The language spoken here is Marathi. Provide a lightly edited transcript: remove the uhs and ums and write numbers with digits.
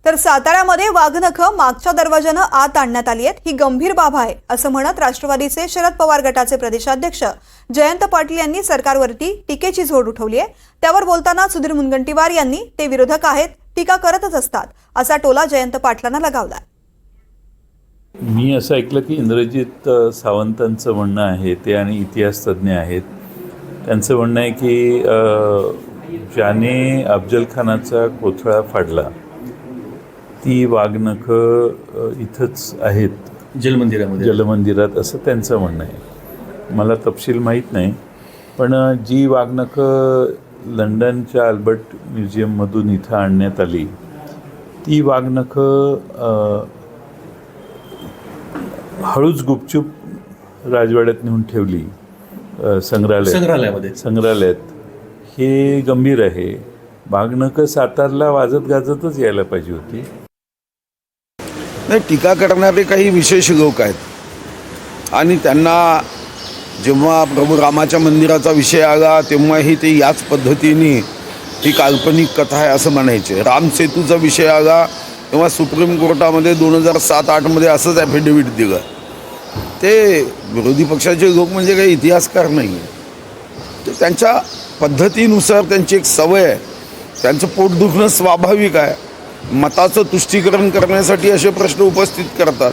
तर साताऱ्यामध्ये वाघनखं मागच्या दरवाजानं आत आणण्यात आली आहेत। ही गंभीर बाब आहे असं म्हणत राष्ट्रवादीचे शरद पवार गटाचे प्रदेशाध्यक्ष जयंत पाटील यांनी सरकारवरती टीकेची झोड उठवली आहे। त्यावर बोलताना सुधीर मुनगंटीवार यांनी ते विरोधक आहेत, टीका करतच असतात असा टोला जयंत पाटलांना लगावला। मी असं ऐकलं की इंद्रजित सावंतांचं म्हणणं आहे ते आणि इतिहास तज्ञ आहेत, त्यांचं म्हणणं आहे की ज्याने अफजल खानाचा कोथळा फाडला ती वाघनखं इथंच आहेत जलमंदिरात असं त्यांचं म्हणणं आहे। मला तपशील माहीत नाही, पण जी वाघनखं लंडनच्या अल्बर्ट म्युझियममधून इथं आणण्यात आली ती वाघनखं हळूच गुपचूप राजवाड्यात नेऊन ठेवली संग्रहालयात। हे गंभीर आहे। वाघनखं सातारला वाजत गाजतच यायला पाहिजे होती। नाही, टीका करणारे काही विशेष लोक आहेत आणि त्यांना जेव्हा प्रभू रामाच्या मंदिराचा विषय आला तेव्हाही ते याच पद्धतीने ही काल्पनिक कथा आहे असं म्हणायचे। रामसेतूचा विषय आला तेव्हा सुप्रीम कोर्टामध्ये 2007-08 असंच ॲफिडेव्हिट दिलं। ते विरोधी पक्षाचे लोक म्हणजे काही इतिहासकार नाही आहे, ते त्यांच्या पद्धतीनुसार त्यांची एक सवय आहे, त्यांचं पोट दुखणं स्वाभाविक आहे, मताचं तुष्टीकरण करण्यासाठी असे प्रश्न उपस्थित करतात।